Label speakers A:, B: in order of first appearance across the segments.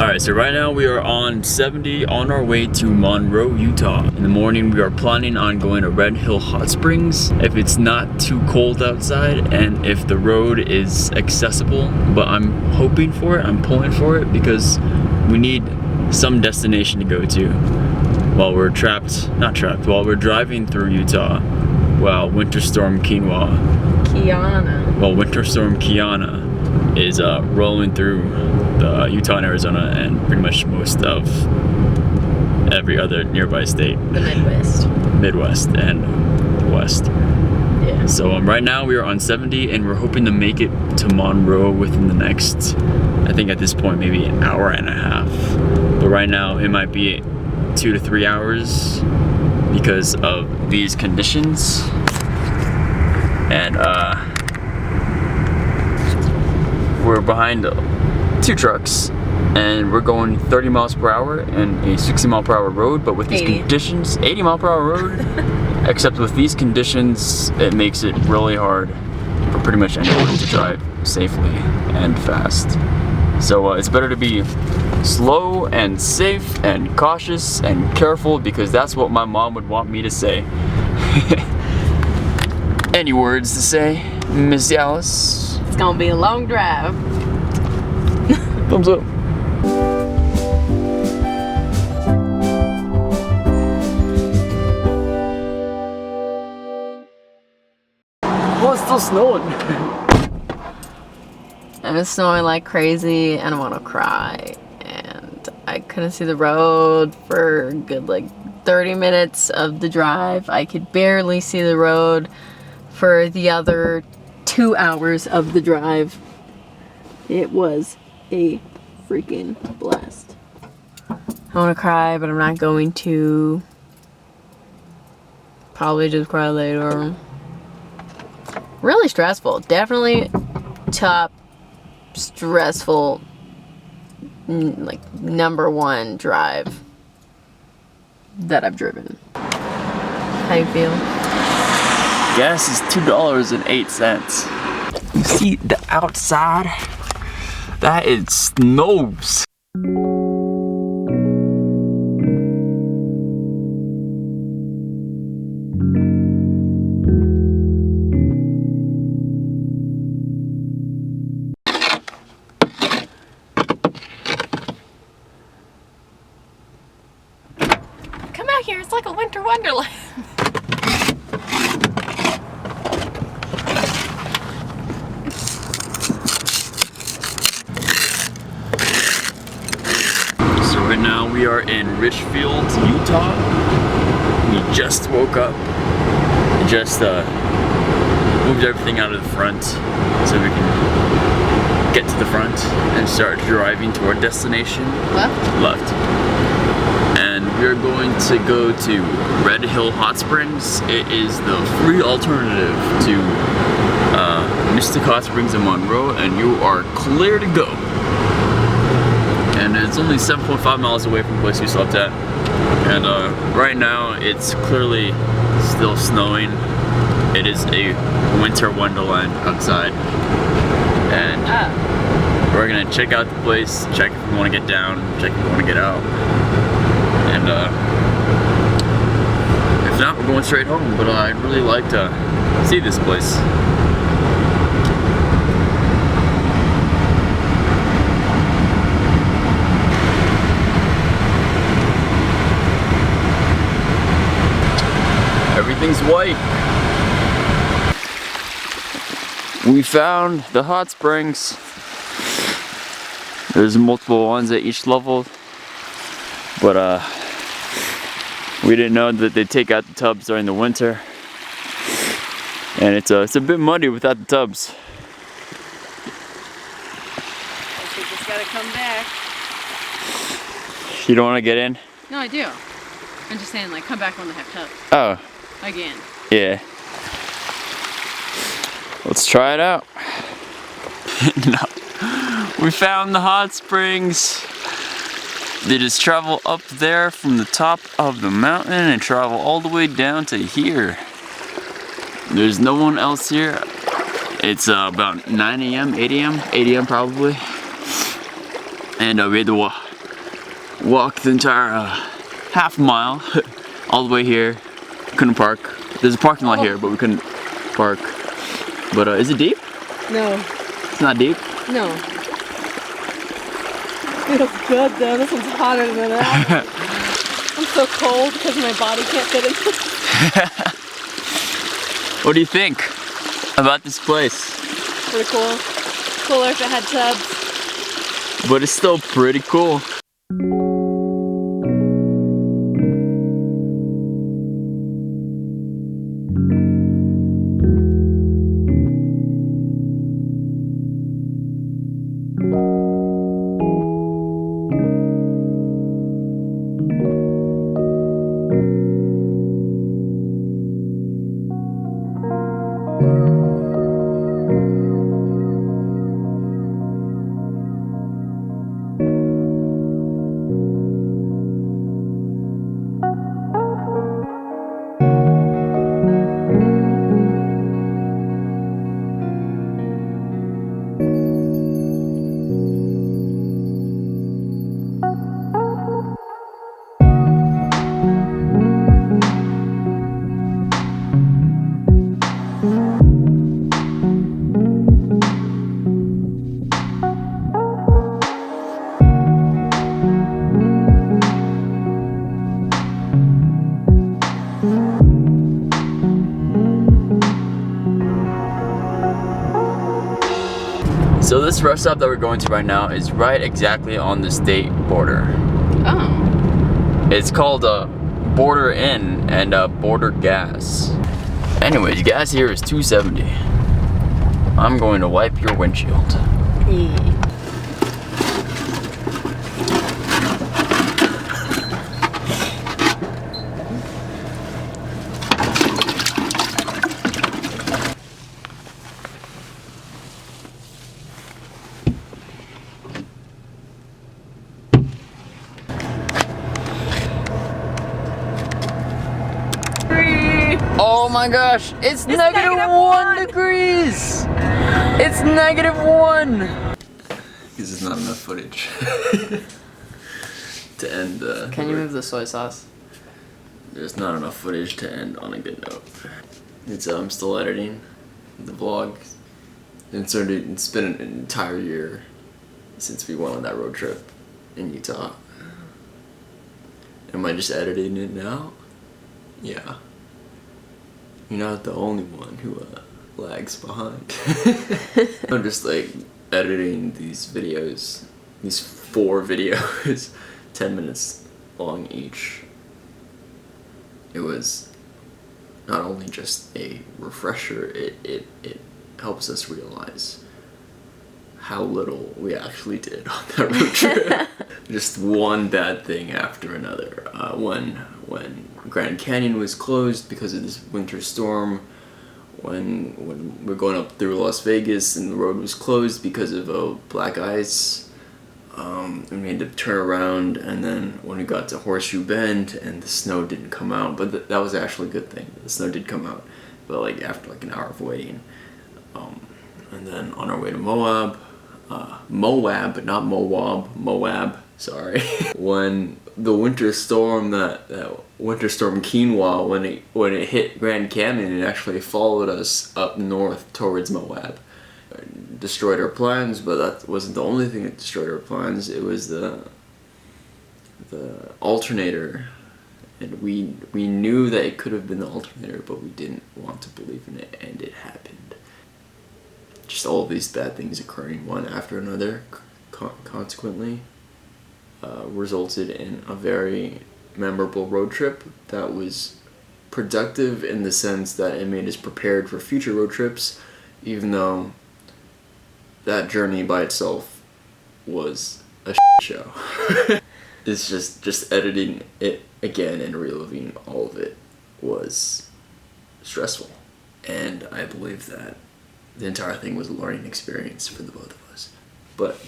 A: Alright, so right now we are on 70 on our way to Monroe, Utah. In the morning we are planning on going to Red Hill Hot Springs if it's not too cold outside and if the road is accessible, but I'm hoping for it, I'm pulling for it because we need some destination to go to while we're while we're driving through Utah while Winter Storm Kiana is rolling through the Utah and Arizona and pretty much most of every other nearby state.
B: The Midwest
A: and West.
B: Yeah.
A: So right now we are on 70 and we're hoping to make it to Monroe within the next, I think at this point, maybe an hour and a half. But right now it might be 2 to 3 hours because of these conditions. And we're behind 2 trucks and we're going 30 miles per hour in a 60 mile per hour road, but with these conditions, 80 mile per hour road, except with these conditions, it makes it really hard for pretty much anyone to drive safely and fast. So it's better to be slow and safe and cautious and careful because that's what my mom would want me to say. Any words to say, Miss Alice?
B: It's gonna be a long drive.
A: Thumbs up. Well, it's still snowing.
B: And it's snowing like crazy and I want to cry. And I couldn't see the road for a good like 30 minutes of the drive. I could barely see the road for the other 2 hours of the drive. It was a freaking blast. I want to cry, but I'm not going to. Probably just cry later. Really stressful. Definitely top stressful, like #1 drive that I've driven. How you feel?
A: Gas is $2.08. You see the outside? That is snows.
B: Come out here, it's like a winter wonderland.
A: Right now we are in Richfield, Utah. We just woke up. Just moved everything out of the front so we can get to the front and start driving to our destination. Left. And we're going to go to Red Hill Hot Springs. It is the free alternative to Mystic Hot Springs in Monroe, and you are clear to go. And it's only 7.5 miles away from the place we slept at. And right now it's clearly still snowing. It is a winter wonderland outside. And we're gonna check out the place, check if we want to get down, check if we want to get out. And if not, we're going straight home. But I'd really like to see this place. Everything's white. We found the hot springs. There's multiple ones at each level, but we didn't know that they take out the tubs during the winter, and it's a bit muddy without the tubs.
B: I just gotta come back.
A: You don't want to get in?
B: No, I do. I'm just saying, like, come back when they have tubs.
A: Oh.
B: Again.
A: Yeah. Let's try it out. No. We found the hot springs. They just travel up there from the top of the mountain and travel all the way down to here. There's no one else here. It's about 9 a.m., 8 a.m., 8 a.m. probably. And we had to Walked the entire half mile all the way here. Couldn't park. There's a parking lot here, but we couldn't park. But is it deep?
B: No.
A: It's not deep?
B: No. Feels good though. This one's hotter than that. I'm so cold because my body can't fit in.
A: What do you think about this place?
B: Pretty cool. Cooler if it had tubs.
A: But it's still pretty cool. So this rest stop that we're going to right now is right exactly on the state border.
B: Oh.
A: It's called Border Inn and Border Gas. Anyways, gas here is $2.70. I'm going to wipe your windshield. Oh my gosh, it's negative one degrees! It's -1! This is not enough footage to end the...
B: Can you move the soy sauce?
A: There's not enough footage to end on a good note. I'm still editing the vlog. It's been an entire year since we went on that road trip in Utah. Am I just editing it now? Yeah. You're not the only one who lags behind. I'm just like editing these videos, these 4 videos, 10 minutes long each. It was not only just a refresher, it helps us realize how little we actually did on that road trip. Just one bad thing after another. When Grand Canyon was closed because of this winter storm, when we're going up through Las Vegas and the road was closed because of black ice, and we had to turn around, and then when we got to Horseshoe Bend and the snow didn't come out, but that was actually a good thing. The snow did come out, but like after like an hour of waiting. And then on our way to Moab, not Moab, sorry. When the winter storm, that winter storm Quinoa, when it hit Grand Canyon, it actually followed us up north towards Moab. It destroyed our plans, but that wasn't the only thing that destroyed our plans. It was the alternator, and we knew that it could have been the alternator, but we didn't want to believe in it, and it happened. Just all of these bad things occurring one after another, consequently, resulted in a very memorable road trip that was productive in the sense that it made us prepared for future road trips, even though that journey by itself was a show. It's just editing it again and reliving all of it was stressful, and I believe that the entire thing was a learning experience for the both of us. But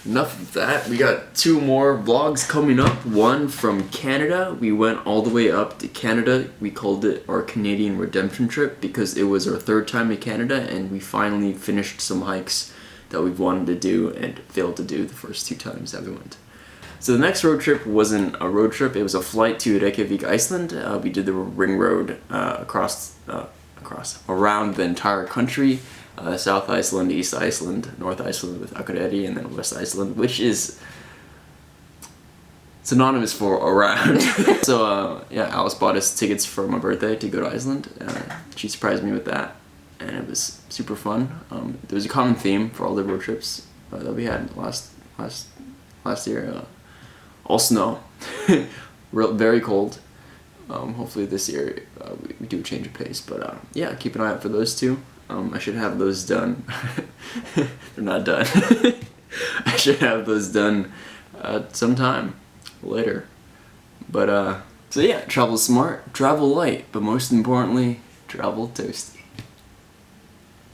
A: enough of that. We got 2 more vlogs coming up. One from Canada. We went all the way up to Canada. We called it our Canadian redemption trip because it was our 3rd time in Canada, and we finally finished some hikes that we've wanted to do and failed to do the first 2 times that we went. So the next road trip wasn't a road trip, it was a flight to Reykjavik, Iceland. We did the ring road around the entire country. South Iceland, East Iceland, North Iceland with Akureyri, and then West Iceland, which is synonymous for around. So yeah, Alice bought us tickets for my birthday to go to Iceland. She surprised me with that, and it was super fun. There was a common theme for all the road trips that we had last year. All snow, very cold. Hopefully this year we do a change of pace, but yeah, keep an eye out for those two. I should have those done. They're not done. I should have those done sometime later. But so yeah, travel smart, travel light, but most importantly, travel toasty.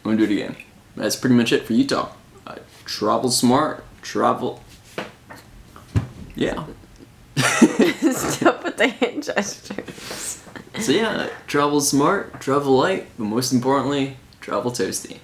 A: I'm gonna do it again. That's pretty much it for Utah. Travel smart, travel. Yeah.
B: Stop with the hand gestures.
A: So yeah, travel smart, travel light, but most importantly, travel toasty.